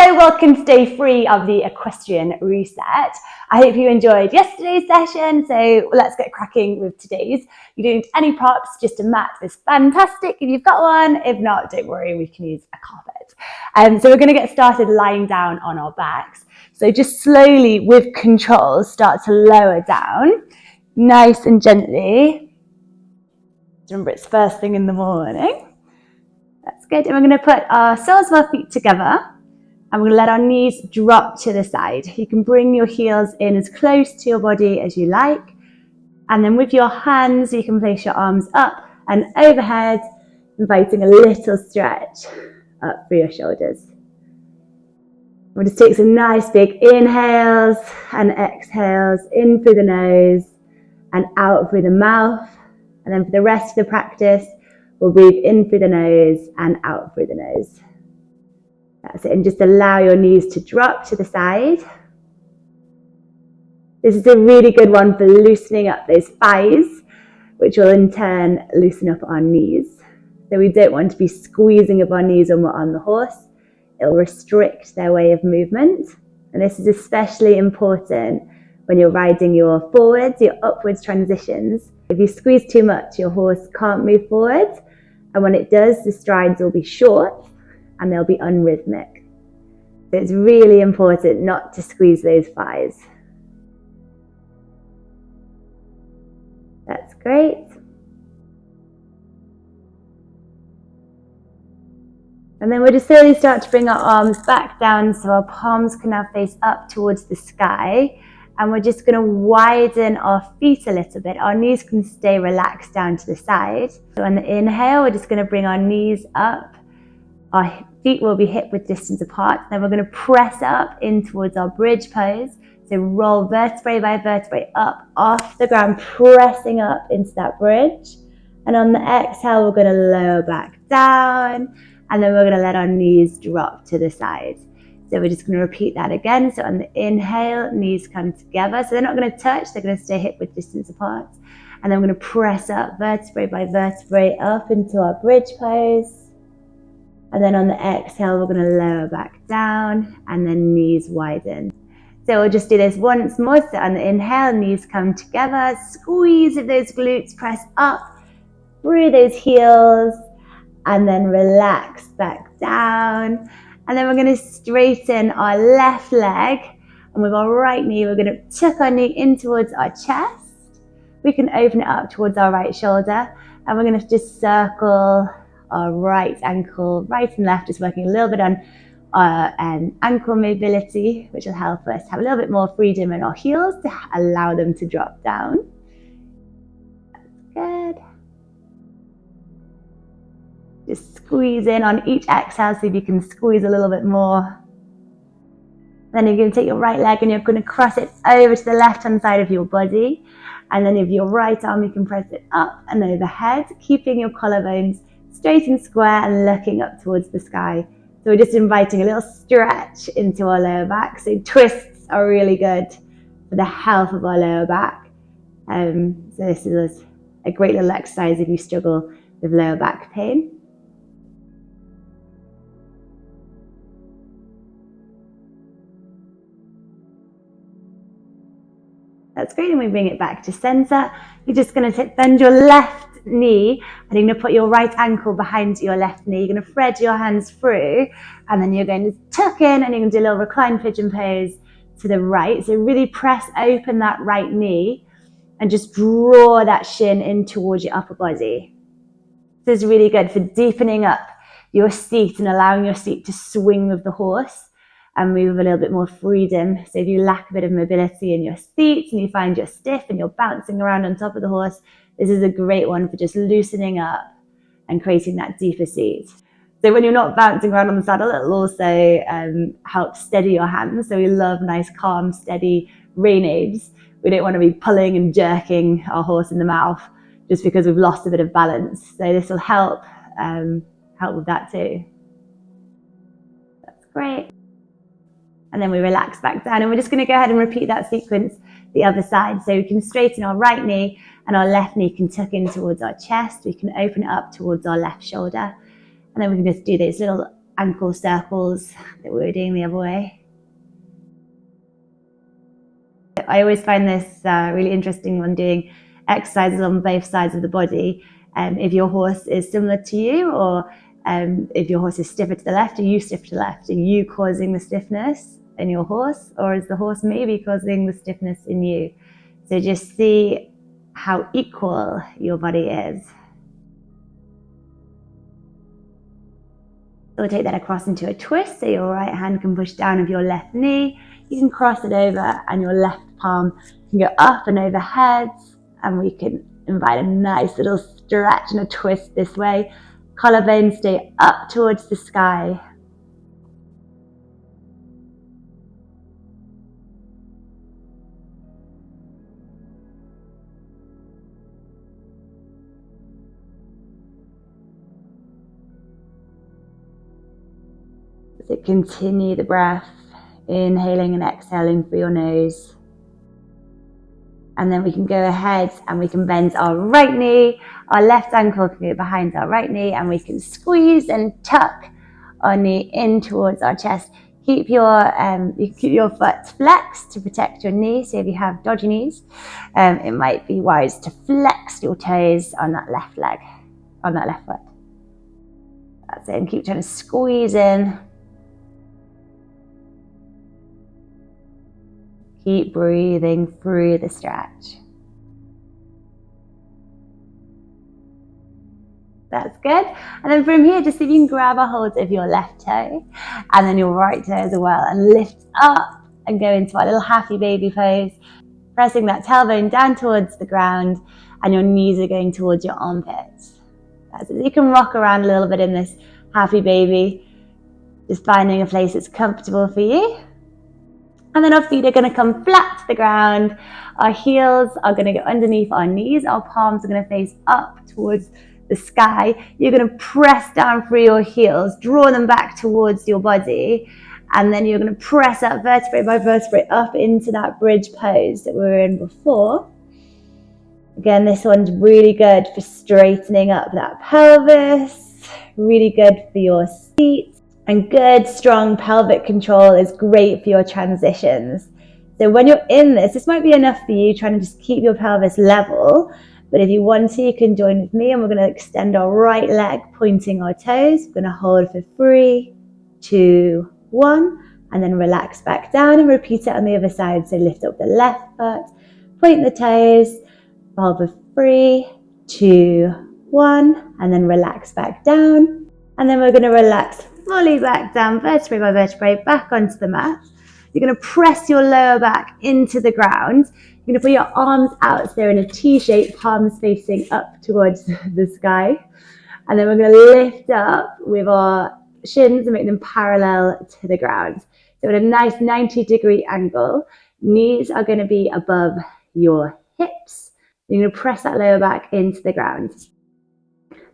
Hello, welcome to day 3 of the Equestrian Reset. I hope you enjoyed yesterday's session, so let's get cracking with today's. You don't need any props, just a mat is fantastic if you've got one. If not, don't worry, we can use a carpet. So we're going to get started lying down on our backs. So just slowly, with control, start to lower down, nice and gently. Remember, it's first thing in the morning. That's good. And we're going to put our soles of our feet together. And we're going to let our knees drop to the side. You can bring your heels in as close to your body as you like. And then with your hands, you can place your arms up and overhead, inviting a little stretch up through your shoulders. We'll just take some nice big inhales and exhales in through the nose and out through the mouth. And then for the rest of the practice, we'll breathe in through the nose and out through the nose. That's it, and just allow your knees to drop to the side. This is a really good one for loosening up those thighs, which will in turn loosen up our knees. So we don't want to be squeezing up our knees when we're on the horse. It'll restrict their way of movement. And this is especially important when you're riding your forwards, your upwards transitions. If you squeeze too much, your horse can't move forward. And when it does, the strides will be short and they'll be unrhythmic. So it's really important not to squeeze those thighs. That's great. And then we'll just slowly start to bring our arms back down so our palms can now face up towards the sky. And we're just going to widen our feet a little bit. Our knees can stay relaxed down to the side. So on the inhale, we're just going to bring our knees up. Our feet will be hip width distance apart. Then we're going to press up in towards our bridge pose. So roll vertebrae by vertebrae up off the ground, pressing up into that bridge. And on the exhale, we're going to lower back down. And then we're going to let our knees drop to the side. So we're just going to repeat that again. So on the inhale, knees come together. So they're not going to touch. They're going to stay hip width distance apart. And then we're going to press up vertebrae by vertebrae up into our bridge pose. And then on the exhale, we're going to lower back down and then knees widen. So we'll just do this once more. So on the inhale, knees come together, squeeze of those glutes, press up through those heels, and then relax back down. And then we're going to straighten our left leg. And with our right knee, we're going to tuck our knee in towards our chest. We can open it up towards our right shoulder. And we're going to just circle our right ankle, right and left, just working a little bit on our ankle mobility, which will help us have a little bit more freedom in our heels to allow them to drop down. That's good. Just squeeze in on each exhale, see if you can squeeze a little bit more. Then you're going to take your right leg and you're going to cross it over to the left-hand side of your body. And then with your right arm, you can press it up and overhead, keeping your collarbones straight and square and looking up towards the sky. So we're just inviting a little stretch into our lower back. So twists are really good for the health of our lower back. So this is a great little exercise if you struggle with lower back pain. That's great, and we bring it back to center. You're just going to bend your left knee and you're going to put your right ankle behind your left knee. You're going to thread your hands through and then you're going to tuck in and you're going to do a little reclined pigeon pose to the right. So really press open that right knee and just draw that shin in towards your upper body. This is really good for deepening up your seat and allowing your seat to swing with the horse and move with a little bit more freedom. So if you lack a bit of mobility in your seat and you find you're stiff and you're bouncing around on top of the horse, this is a great one for just loosening up and creating that deeper seat. So when you're not bouncing around on the saddle, it'll also help steady your hands. So we love nice, calm, steady rein aids. We don't want to be pulling and jerking our horse in the mouth just because we've lost a bit of balance. So this will help with that too. That's great. And then we relax back down and we're just going to go ahead and repeat that sequence the other side. So we can straighten our right knee and our left knee can tuck in towards our chest. We can open it up towards our left shoulder. And then we can just do those little ankle circles that we were doing the other way. I always find this really interesting when doing exercises on both sides of the body. If your horse is similar to you, or if your horse is stiffer to the left, are you stiffer to the left? Are you causing the stiffness in your horse, or is the horse maybe causing the stiffness in you? So just see how equal your body is. So we'll take that across into a twist, so your right hand can push down of your left knee. You can cross it over and your left palm can go up and overhead, and we can invite a nice little stretch and a twist this way. Collarbones stay up towards the sky. So continue the breath, inhaling and exhaling through your nose. And then we can go ahead and we can bend our right knee, our left ankle can go behind our right knee, and we can squeeze and tuck our knee in towards our chest. Keep your foot flexed to protect your knee. So if you have dodgy knees, it might be wise to flex your toes on that left leg, on that left foot. That's it, and keep trying to squeeze in. Keep breathing through the stretch. That's good. And then from here, just see if you can grab a hold of your left toe and then your right toe as well, and lift up and go into our little happy baby pose, pressing that tailbone down towards the ground, and your knees are going towards your armpits. That's it. You can rock around a little bit in this happy baby, just finding a place that's comfortable for you. And then our feet are going to come flat to the ground. Our heels are going to go underneath our knees. Our palms are going to face up towards the sky. You're going to press down through your heels, draw them back towards your body, and then you're going to press up vertebrae by vertebrae up into that bridge pose that we were in before. Again, this one's really good for straightening up that pelvis, really good for your seat. And good, strong pelvic control is great for your transitions. So when you're in this might be enough for you, trying to just keep your pelvis level. But if you want to, you can join with me, and we're going to extend our right leg, pointing our toes. We're going to hold for 3, 2, 1, and then relax back down and repeat it on the other side. So lift up the left foot, point the toes, hold for 3, 2, 1, and then relax back down. And then we're going to relax fully back down, vertebrae by vertebrae, back onto the mat. You're going to press your lower back into the ground. You're going to put your arms out so they're in a T shape, palms facing up towards the sky. And then we're going to lift up with our shins and make them parallel to the ground. So at a nice 90-degree angle, knees are going to be above your hips. You're going to press that lower back into the ground.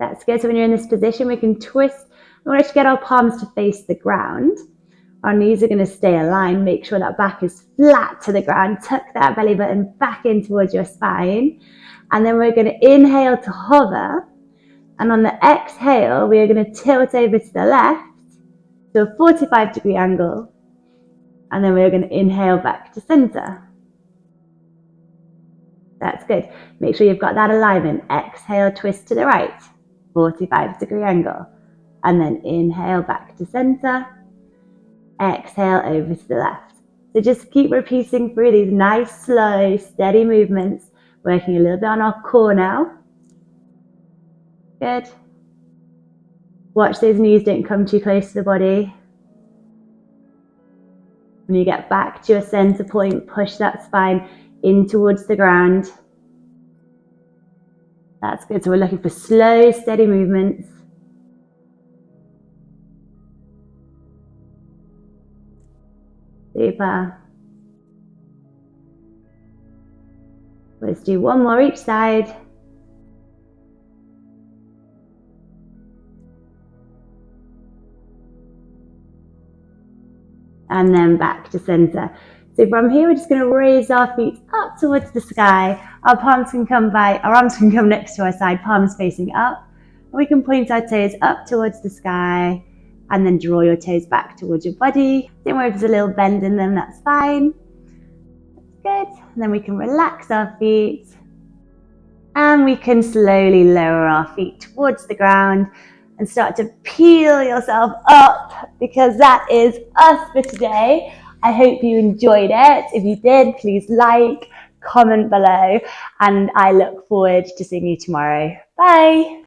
That's good. So when you're in this position, we can twist. We want to get our palms to face the ground. Our knees are going to stay aligned. Make sure that back is flat to the ground. Tuck that belly button back in towards your spine. And then we're going to inhale to hover. And on the exhale, we are going to tilt over to the left to a 45-degree angle. And then we're going to inhale back to center. That's good. Make sure you've got that alignment. Exhale, twist to the right, 45-degree angle. And then inhale back to center. Exhale over to the left. So just keep repeating through these nice, slow, steady movements, working a little bit on our core now. Good. Watch those knees don't come too close to the body. When you get back to your center point, push that spine in towards the ground. That's good. So we're looking for slow, steady movements. Super. Let's do one more each side. And then back to center. So from here, we're just going to raise our feet up towards the sky. Our arms can come next to our side, palms facing up. We can point our toes up towards the sky and then draw your toes back towards your body. Don't worry if there's a little bend in them, that's fine. Good. And then we can relax our feet, and we can slowly lower our feet towards the ground and start to peel yourself up, because that is us for today. I hope you enjoyed it. If you did, please like, comment below, and I look forward to seeing you tomorrow. Bye.